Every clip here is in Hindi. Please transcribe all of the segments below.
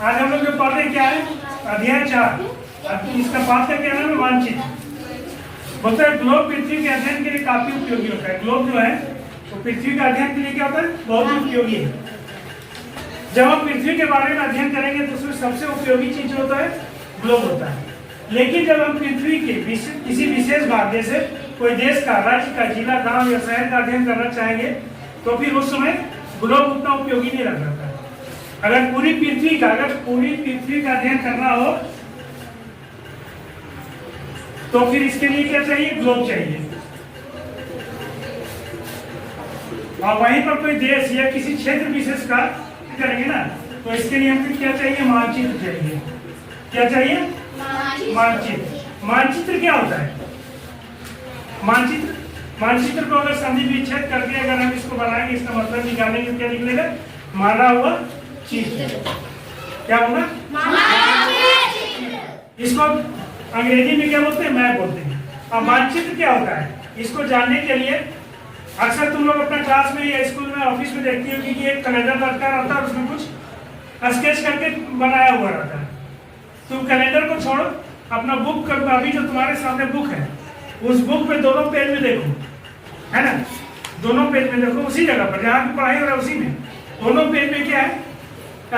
आज हम लोग जो पढ़ रहे क्या है, अध्याय 4, इसका पाठ का क्या नाम है, मानचित्र। बोलते हैं ग्लोब पृथ्वी के अध्ययन के लिए काफी उपयोगी होता है। ग्लोब जो है तो पृथ्वी का अध्ययन के लिए क्या होता है, बहुत ही उपयोगी है। जब हम पृथ्वी के बारे में अध्ययन करेंगे तो उसमें सबसे उपयोगी चीज होता है ग्लोब होता है। लेकिन जब हम पृथ्वी के किसी विशेष भाग, जैसे कोई देश का, राज्य का, जिला, गांव या शहर का अध्ययन करना चाहेंगे तो फिर उस समय ग्लोब उतना उपयोगी नहीं रह जाता है। अगर पूरी पृथ्वी का अध्ययन करना हो तो फिर इसके लिए क्या चाहिए, ग्लोब चाहिए। और वहीं पर कोई देश या किसी क्षेत्र विशेष का करेंगे ना तो इसके लिए हमको क्या चाहिए, मानचित्र चाहिए। क्या चाहिए, मानचित्र। मानचित्र क्या होता है, मानचित्र को अगर संधि विच्छेद करके अगर हम इसको बनाएंगे, इसका मतलब निकालेंगे, क्या निकलेगा, माना हुआ चित्र। क्या होगा, इसको अंग्रेजी में क्या बोलते हैं, मैप बोलते हैं। अब मानचित्र क्या होता है, इसको जानने के लिए अक्सर तुम लोग अपना क्लास में या स्कूल में, ऑफिस में देखती होगी कि एक कैलेंडर लटका रहता है और उसमें कुछ स्केच करके बनाया हुआ रहता है। तुम कैलेंडर को छोड़ो, अपना बुक कर, अभी जो तुम्हारे सामने बुक है उस बुक पे दोनों पेज में देखो, है ना, दोनों पेज में देखो, उसी जगह पर जहाँ की पढ़ाई हो रहा है उसी में दोनों पेज में क्या है,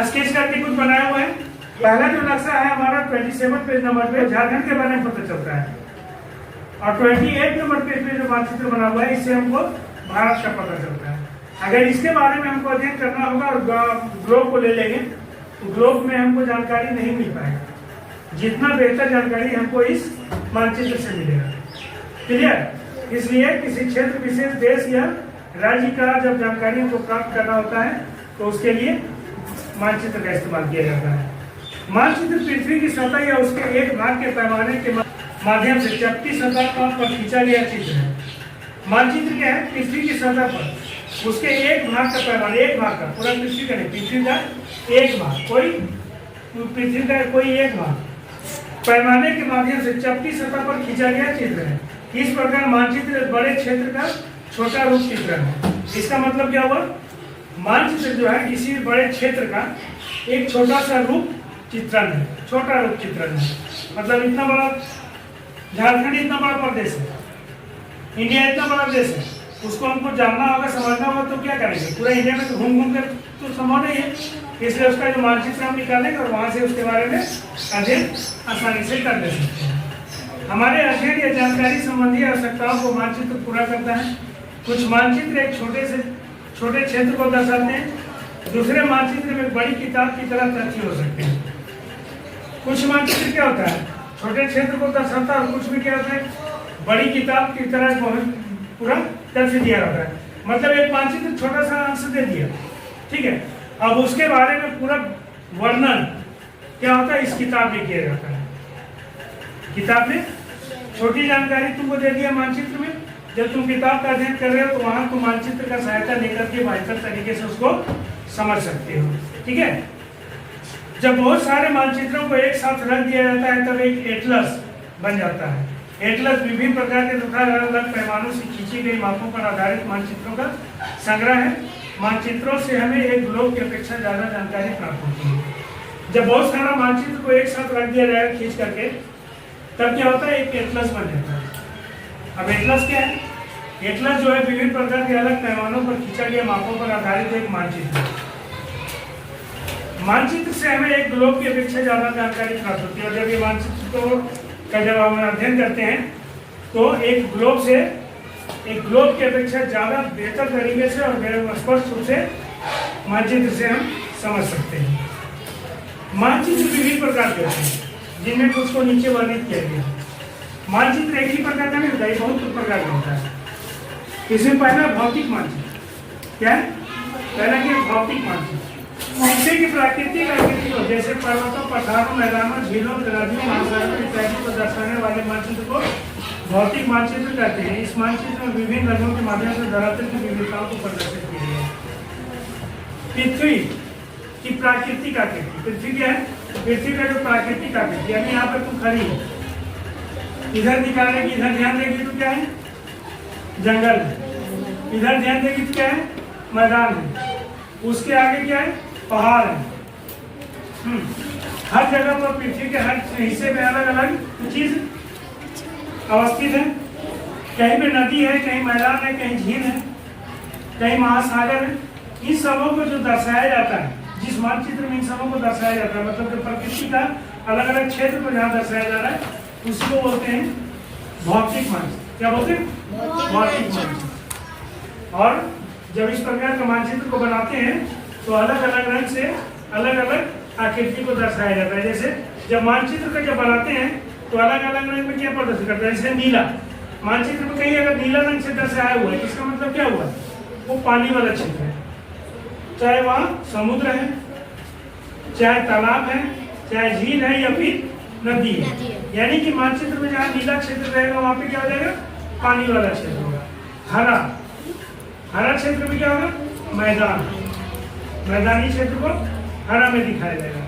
स्केच करके कुछ बनाया हुआ है। पहला जो नक्शा है हमारा 27 पेज नंबर पे झारखंड के बारे में पता चलता है, और 28 नंबर पेज पे जो मानचित्र बना हुआ है इससे हमको भारत का पता चलता है। अगर इसके बारे में हमको अध्ययन करना होगा और ग्लोब को ले लेंगे तो ग्लोब में हमको जानकारी नहीं मिल पाएगा। जितना बेहतर जानकारी हमको इस मानचित्र से मिलेगा। क्लियर? इसलिए किसी क्षेत्र विशेष, देश या राज्य का जब जानकारी हमको प्राप्त करना होता है तो उसके लिए मानचित्र का इस्तेमाल किया जाता है। मानचित्र पृथ्वी की सतह या उसके एक भाग के पैमाने के माध्यम से चपटी सतह पर खींचा गया चित्र है। मानचित्र क्या है, पृथ्वी की सतह पर उसके एक भाग का पैमाना, एक भाग का, पूरा पृथ्वी का नहीं, पृथ्वी का एक भाग, पृथ्वी का कोई एक भाग पैमाने के माध्यम से चपटी सतह पर खींचा गया चित्र है। इस प्रकार मानचित्र एक बड़े क्षेत्र का छोटा रूप चित्रण है। इसका मतलब क्या हुआ, मानचित्र जो है किसी बड़े क्षेत्र का एक छोटा सा रूप चित्रण है, छोटा रूप चित्रण है। मतलब इतना बड़ा झारखंड इतना बड़ा प्रदेश है, इंडिया इतना बड़ा देश है, उसको हमको जानना होगा, समझना होगा तो क्या करेंगे, पूरा इंडिया में तो घूम कर तो संभव नहीं है। इसलिए उसका जो मानचित्र हम निकालेंगे और वहां से उसके बारे में अध्ययन आसानी से कर ले सकते हैं। हमारे अध्ययन या जानकारी संबंधी आवश्यकताओं को मानचित्र पूरा करता है। कुछ मानचित्र एक छोटे क्षेत्र को दर्शाते हैं, दूसरे मानचित्र में बड़ी किताब की तरह तथ्य हो सकते हैं। कुछ मानचित्र क्या होता है, छोटे क्षेत्र को दर्शाता है, और कुछ में क्या होता है, बड़ी किताब की तरह पूरा तथ्य दिया रहता है। मतलब एक मानचित्र छोटा सा अंश दे दिया, ठीक है, अब उसके बारे में पूरा वर्णन क्या होता है इस किताब में किया जाता है। किताब में छोटी जानकारी तुमको दे दिया मानचित्र में, जब तुम किताब का अध्ययन कर रहे हो तो वहां तुम मानचित्र का सहायता लेकर के बेहतर तरीके से उसको समझ सकते हो। ठीक है, जब बहुत सारे मानचित्रों को एक साथ रख दिया जाता है तब एक एटलस बन जाता है। एटलस विभिन्न प्रकार के तथा अलग अलग पैमानों से खींची गई मापों पर आधारित मानचित्रों का संग्रह है। मानचित्रों से हमें एक ग्लोब की अपेक्षा ज्यादा जानकारी प्राप्त होती है। जब बहुत सारा मानचित्र को एक साथ रख दिया जाएगा खींच करके, तब क्या होता है, एक एटलस बन जाता है। अब एटलस क्या है, एटलस जो है विभिन्न प्रकार के अलग पैमानों पर खींचा गया मापों पर आधारित एक मानचित्र। मानचित्र से हमें एक ग्लोब की अपेक्षा ज्यादा जानकारी प्राप्त होती है। और जब ये मानचित्र को जब हम अध्ययन करते हैं तो एक ग्लोब की अपेक्षा ज्यादा बेहतर तरीके से और स्पष्ट रूप से मानचित्र से हम समझ सकते हैं। मानचित्र विभिन्न प्रकार के होते हैं जिनमें कुछ को नीचे वर्णित किया गया। मानचित्र एक ही प्रकार का नहीं होता, ये बहुत प्रकार का होता है। इसमें पहला भौतिक मानचित्र क्या है, पहला क्या भौतिक मानचित्र, जिससे की प्राकृतिक आकृति हो, जैसे पर्वतों, पठारों, मैदानों, झीलों, नदियों, महासागरों इत्यादि को दर्शाने वाले मानचित्र को भौतिक मानचित्र कहते हैं। इस मानचित्र में विभिन्न रंगों के माध्यम से धरातल की विविधताओं को प्रदर्शित किया गया है। पृथ्वी की प्राकृतिक आकृति, पृथ्वी क्या है, पृथ्वी का जो प्राकृतिक आकृति, यानी यहाँ पर तुम खड़ी हो, इधर निकालेगी, इधर ध्यान देगी तो क्या है, जंगल है, इधर ध्यान देगी तो क्या है, मैदान है, उसके आगे क्या है, पहाड़ है, हर जगह पर पृथ्वी के हर हिस्से में अलग अलग चीज अवस्थित है। कहीं पे नदी है, कहीं मैदान है, कहीं झील है, कहीं महासागर है। इन सबों को जो दर्शाया जाता है, जिस मानचित्र में इन सबों को दर्शाया जाता है, मतलब कि प्रकृति का अलग अलग क्षेत्र को जहाँ दर्शाया जा रहा है, उसी को बोलते हैं भौतिक मानचित्र। क्या बोलते हैं? भौतिक मानचित्र। और जब इस प्रकार का मानचित्र को बनाते हैं तो अलग अलग रंग से अलग अलग आकृति को दर्शाया जाता है। जैसे जब मानचित्र का जब बनाते हैं तो अलग अलग रंग में क्या प्रदर्शित करते हैं? जैसे नीला, मानचित्र में कहीं अगर नीला रंग से दर्शाया हुआ है, इसका मतलब क्या हुआ? वो पानी वाला क्षेत्र है, चाहे वहाँ समुद्र है, चाहे तालाब है, चाहे झील है या फिर नदी है। यानी कि मानचित्र में जहाँ नीला क्षेत्र रहेगा वहाँ पे क्या हो जाएगा? पानी वाला क्षेत्र होगा। हरा, हरा क्षेत्र में क्या होगा? मैदान, मैदानी क्षेत्र को हरा में दिखाया जाएगा।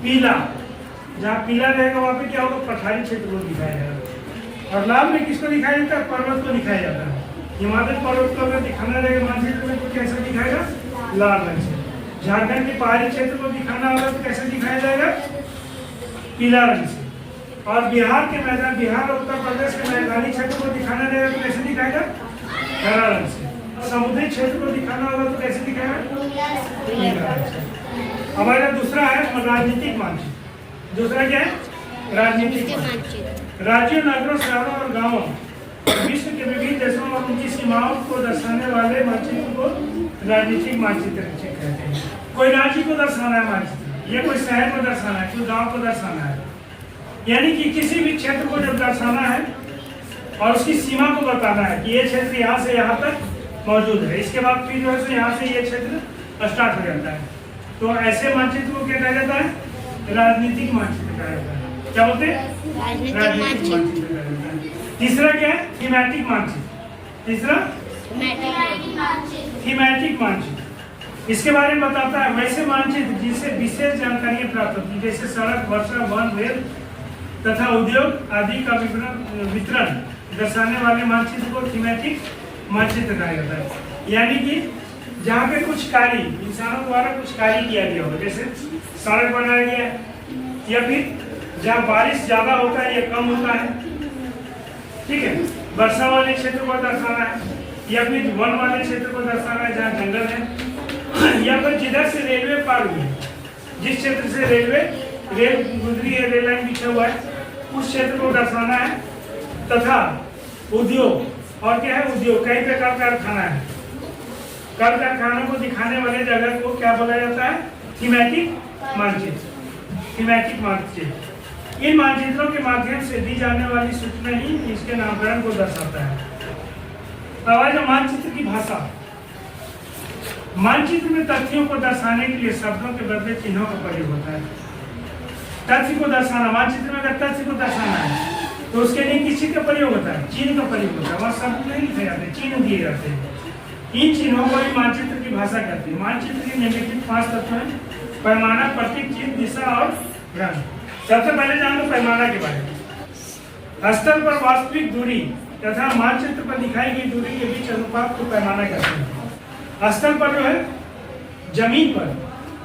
पीला, जहाँ पीला रहेगा वहाँ पे क्या होगा? पठारी क्षेत्र को दिखाया जाएगा। और लाल में किसको दिखाया जाता है? पर्वत को दिखाया जाता है। हिमालय पर्वत को अगर दिखाना रहेगा मानचित्र में तो कैसे दिखाएगा? लाल रंग से। झारखंड के पहाड़ी क्षेत्र को दिखाना होगा तो कैसे दिखाया जाएगा? पीला रंग से। और बिहार के मैदान, बिहार और उत्तर प्रदेश के मैदानी क्षेत्र को दिखाना रहेगा तो कैसे दिखाएगा? हरा रंग से। समुद्री क्षेत्र को दिखाना होगा तो कैसे दिखाएगा? हमारा दूसरा है राजनीतिक मानचित्र। दूसरा क्या है? राजनीतिक मानचित्र। राज्यों, नगरों, शहरों और गांवों और विश्व के विभिन्न देशों और उनकी सीमाओं को दर्शाने वाले मानचित्र को राजनीतिक मानचित्र कहते हैं। कोई राज्य को दर्शाना है मानचित्र, या कोई शहर को दर्शाना है, कोई गांव को दर्शाना है, यानी कि किसी भी क्षेत्र को जब दर्शाना है और उसकी सीमा को बताना है कि ये क्षेत्र यहाँ से यहाँ तक मौजूद है, इसके बाद फिर जो है सो यहाँ से ये क्षेत्र स्टार्ट हो जाता है, तो ऐसे मानचित्र को क्या कहा जाता है? राजनीतिक मानचित्र कहा जाता है। क्या बोलते हैं? राजनीतिक मानचित्र कहा जाता है। तीसरा क्या है? थीमेटिक मानचित्र। तीसरा थीमेटिक मानचित्र। इसके बारे में बताता है वैसे मानचित्र जिनसे विशेष जानकारियां प्राप्त होती है, जैसे सड़क, वर्षा, वन, रेल तथा उद्योग आदि का वितरण दर्शाने वाले मानचित्र को थीमेटिक मानचित्र कहा जाता है। यानी कि जहाँ पे कुछ कार्य इंसानों द्वारा कुछ कार्य किया गया हो, जैसे सड़क बनाया गया है, या फिर जहाँ बारिश ज्यादा होता है या कम होता है, ठीक है, वर्षा वाले क्षेत्र को दर्शाना है, या फिर वन वाले क्षेत्र को दर्शाना है जहाँ जंगल है, या फिर जिधर से रेलवे पार हुई है, जिस क्षेत्र से रेल गुजरी है, रेल लाइन बिछा हुआ है, उस क्षेत्र को दर्शाना है। तथा उद्योग, और क्या है? उद्योग, कई प्रकार का कारखाना है, कल कारखानों को दिखाने वाले जगह को क्या बोला जाता है? थीमेटिक मानचित्र। थीमेटिक मानचित्र इन मानचित्रों के माध्यम से दी जाने वाली सूचना ही इसके नामकरण को दर्शाता है। अब मानचित्र की भाषा। मानचित्र में तथ्यों को दर्शाने के लिए शब्दों के बदले चिन्हों का प्रयोग होता है। तथ्य को दर्शाना, मानचित्र में अगर तथ्य को दर्शाना है तो उसके लिए किस चीज का प्रयोग होता है? चिन्ह का प्रयोग होता है। वहाँ शब्द नहीं लिखे जाते, चिन्ह दिए जाते हैं। इन चिन्हों को ही मानचित्र की भाषा कहते हैं। मानचित्र के निम्नलिखित 5 तत्व हैं: पैमाना, प्रतीक, चिन्ह, दिशा और रंग। सबसे पहले जान लो पैमाना के बारे में। स्थल पर वास्तविक दूरी तथा मानचित्र पर दिखाई गई दूरी के बीच अनुपात को पैमाना कहते हैं। स्थल पर जो है जमीन पर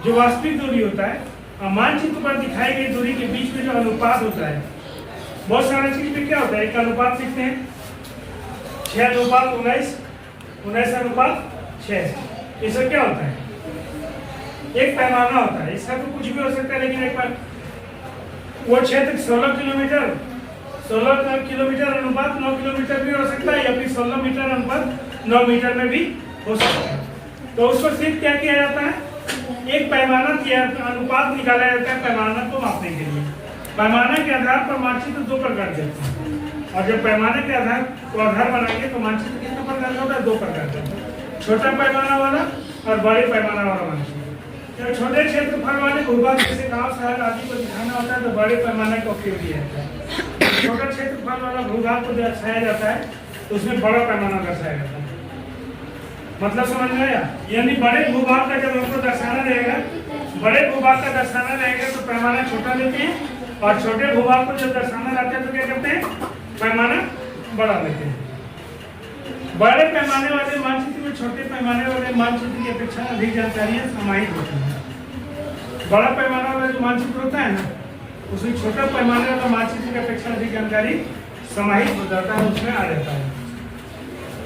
जो वास्तविक दूरी होता है और मानचित्र पर दिखाई गई दूरी के बीच में जो अनुपात होता है, बहुत सारे चीज में क्या होता है? एक अनुपात लिखते हैं 6:19, 19:6। इससे क्या होता है? एक पैमाना होता है। इसका तो कुछ भी हो सकता है, लेकिन एक बार वो क्षेत्र 16 किलोमीटर 16 किलोमीटर अनुपात 9 किलोमीटर भी हो सकता है, या फिर 16 मीटर अनुपात 9 मीटर में भी हो सकता है। तो उसको सिर्फ क्या किया जाता है? एक पैमाना किया, अनुपात निकाला जाता है पैमाना को मापने के लिए। पैमाना के आधार पर मानचित्र 2 प्रकार के होते हैं, और जब पैमाने के आधार को आधार बनाएंगे तो मानचित्र कितने प्रकार का होता है? 2 प्रकार का, छोटा पैमाना वाला और बड़े पैमाना वाला मानचित्र। जब छोटे क्षेत्रफल वाले भूभाग जैसे गांव, शहर आदि को दिखाना होता है तो बड़े पैमाने का उपयोग किया जाता है। छोटा क्षेत्रफल वाला भूभाग को दर्शाया जाता है तो उसमें बड़ा पैमाना दर्शाया जाता है। मतलब समझ में आया? यानी बड़े भूभाग का जब हमको दर्शाना रहेगा, बड़े भूभाग का दर्शाना रहेगा तो पैमाना छोटा लेते हैं, और छोटे भूभाग को जब दर्शाना रहता है तो क्या करते हैं? पैमाना बड़ा लेते हैं। बड़े पैमाने वाले मानचित्र में छोटे पैमाने वाले मानचित्र की अपेक्षा अधिक जानकारियां समाहित होती हैं। बड़ा पैमाना वाला जो मानचित्र होता है ना, उसमें छोटा पैमाने वाला मानचित्र की अपेक्षा अधिक जानकारी समाहित हो जाता है, उसमें आ जाता है।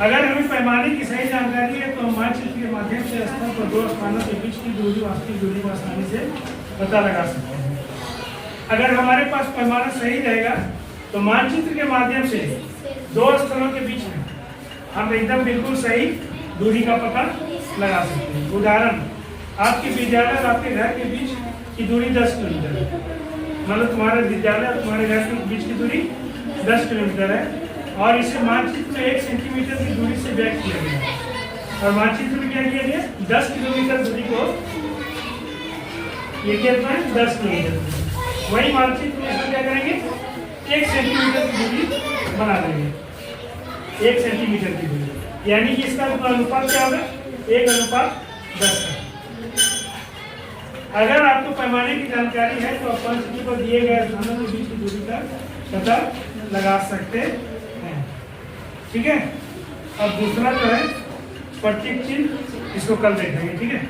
अगर हमें पैमाने की सही जानकारी है तो हम मानचित्र के माध्यम से स्थल पर दो स्थानों के बीच की दूरी, वास्तविक दूरी को आसानी से पता लगा सकते हैं। अगर हमारे पास पैमाना सही रहेगा तो मानचित्र के माध्यम से दो स्थलों के बीच में हम एकदम बिल्कुल सही दूरी का पता लगा सकते हैं। उदाहरण, आपके विद्यालय और आपके घर के बीच की दूरी 10 किलोमीटर है। मतलब तुम्हारे विद्यालय और तुम्हारे घर के बीच की दूरी 10 किलोमीटर है और इसे मानचित्र में 1 सेंटीमीटर की दूरी से व्यक्त किया गया है। और मानचित्र में क्या किया गया, 10 किलोमीटर दूरी को ये क्या है, 10 किलोमीटर। वही मानचित्र में इसमें क्या करेंगे, 1 सेंटीमीटर की दूरी बना देंगे, 1 सेंटीमीटर की दूरी, यानी कि इसका अनुपात क्या होगा, 1:10 का। अगर आपको पैमाने की जानकारी है तो आप मानचित्र पर दिए गए स्थानों के बीच की दूरी का पता लगा सकते हैं। ठीक है। अब दूसरा जो है प्रतीक चिन्ह, इसको कल देखेंगे। ठीक है।